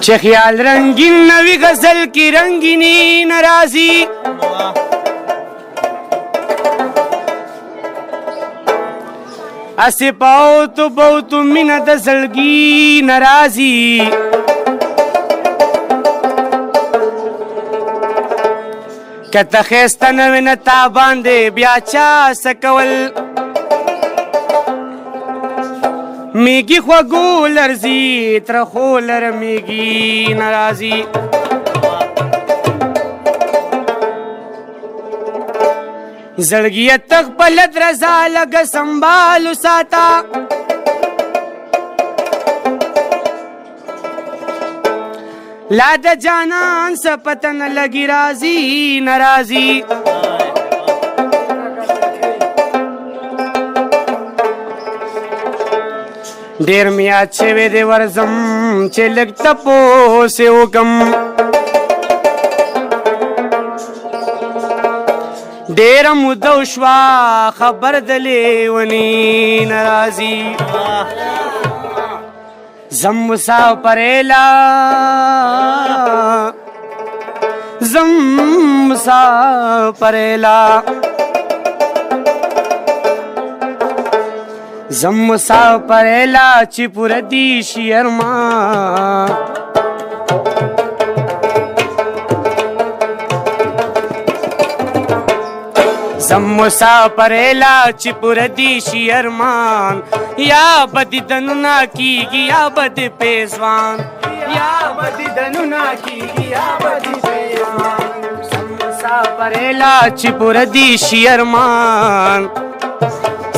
چې خیال رنگین نوی غزل کی رنگینی نرازی اسی پاو تو بو تو مینه د زړګي ناراضي کته خسته نه نه تا باندې بیا چا سکول میگی خوږو لرزي تر خو لر میگی ناراضي زړګي تک بلد رضا لګ سنبالو ساتا لا د جانان سپتن لګی رازي ناراضي ډیر میا چې دې ورزم چې لګ تپو سه وکم ډیر مودو شوا خبر دلې ونی ناراضي زم مسافرلا زم مسافرلا زم مسافرلا چې پور دی شیرما زم مسافرلا چې پور دی شیرمان یا بدی دنونا کیگی یا بدی پیزوان یا بدی دنونا کیگی یا بدی پیزوان زم مسافرلا چې پور دی شیرمان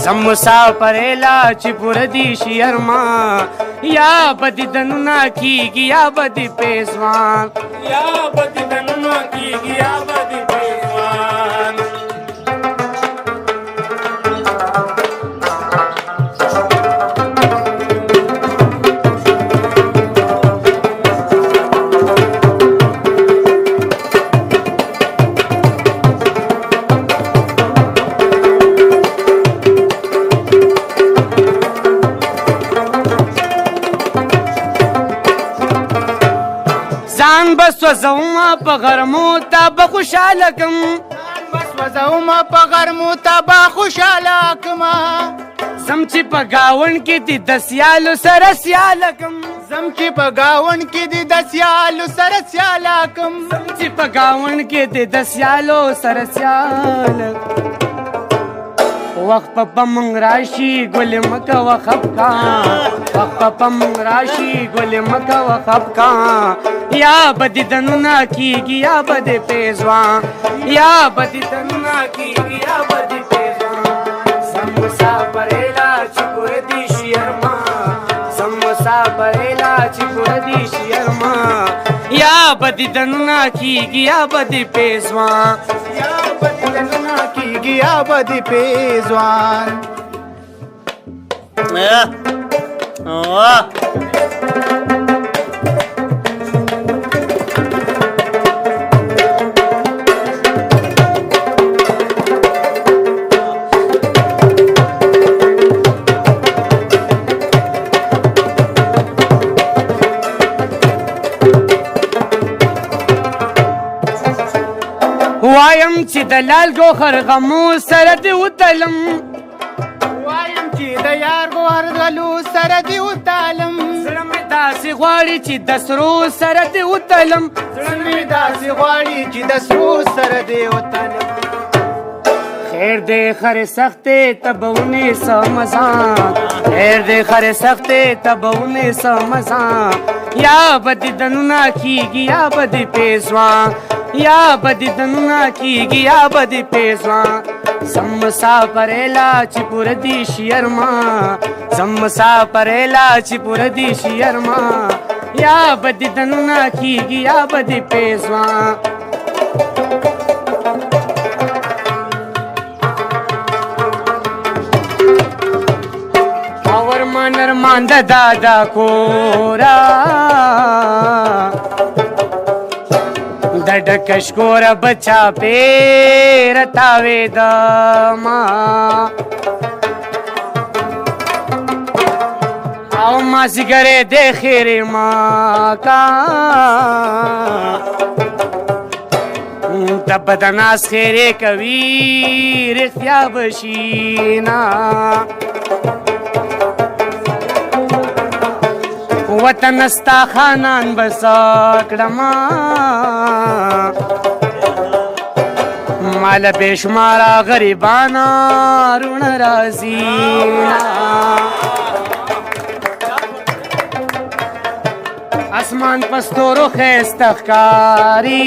زم مسافرلا چې پور دی شیرمان یا بدی دنونا کیگی یا بدی پیزوان یا بدی دنونا کیگی یا بدی پیزوان ځان بس وزوما په غرمو تا به خوشاله کم بس وزوما په غرمو تا به خوشاله کم زم چې په گاون کې دي د سیالو سره سیاله کم زم چې په گاون کې دي د سیالو سره سیاله کم زم چې په گاون کې دي د سیالو سره سیاله وخت په پمنګ راشي ګل مکه وخفقا وخت په پمنګ راشي ګل مکه وخفقا یا بدی دنونا کیگی یا بدی پیزوان یا بدی دنونا کیگی یا بدی پیزوان زم مسافرلا چې پور دی شیرما زم مسافرلا چې پور دی شیرما یا بدی دنونا کیگی یا بدی پیزوان یا بدی دنونا کیگی یا بدی پیزوان وایم چې د لال ګوهر غمو سره دې وتلم وایم چې د یار ګوهر غلو سره دې وتلم زړه مې داسې غواړي چې د سرو سره دې وتلم زړه مې داسې غواړي چې د سرو سره دې وتلم خیر دې خر سخته تبونه سمزان خیر دې خر سخته تبونه سمزان یا بدی دنونا کیگی یا بدی پیزوان یا بدی دنونا کیگی یا بدی پیزوان زم مسافرلا چې پور دی شیرما زم مسافرلا چې پور دی شیرما یا بدی دنونا کیگی یا بدی پیزوان اور منر ماند دادا کورا د ډکش کور بچا پیر تاوي دما او مازیګری د خیر ما کا د بدناس خیرې کوي رښتیا بشي نه وطن ستا خانان بس کړما مال بشمارا غریبانا رون راځي اسمان پستورو خیست ښکاري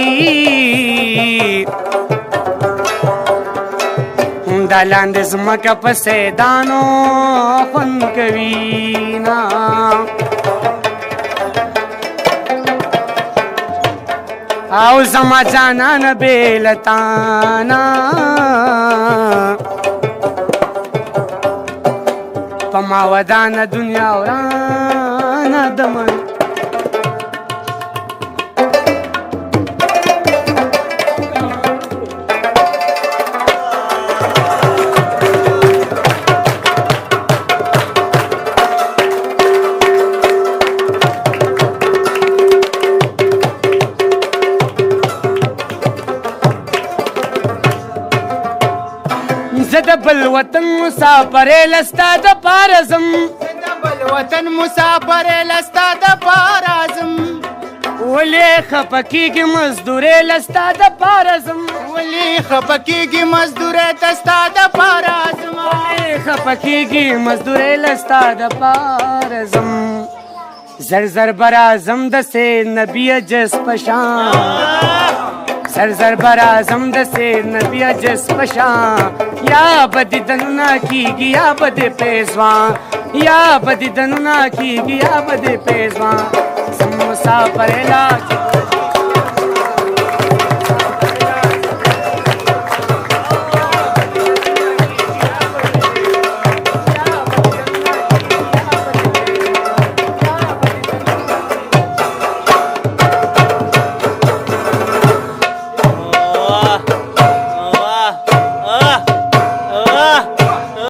دا لاندې ځمکه په سیدانو خوند کوي نه او زما جانان بیلتانا په ما ودانه دنیا ورانه دمن زه د بل وطن مسافر لستا د پاره ځم د بل وطن مسافر لستا د پاره ځم ولې خفه کېږي مزدورې لستا د پاره ځم ولې خفه کېږي مزدورۍ ته ستا د پاره ځم ولې خفه کېږي مزدورې لستا د پاره ځم زر زر برازم د سید نبی جس پشان سر زر برازم د سید نبی جس پشان یا بدی دنونا کیږي یا بدی پیزوان یا بدی دنونا کیږي یا بدی پیزوان زم مسافر لا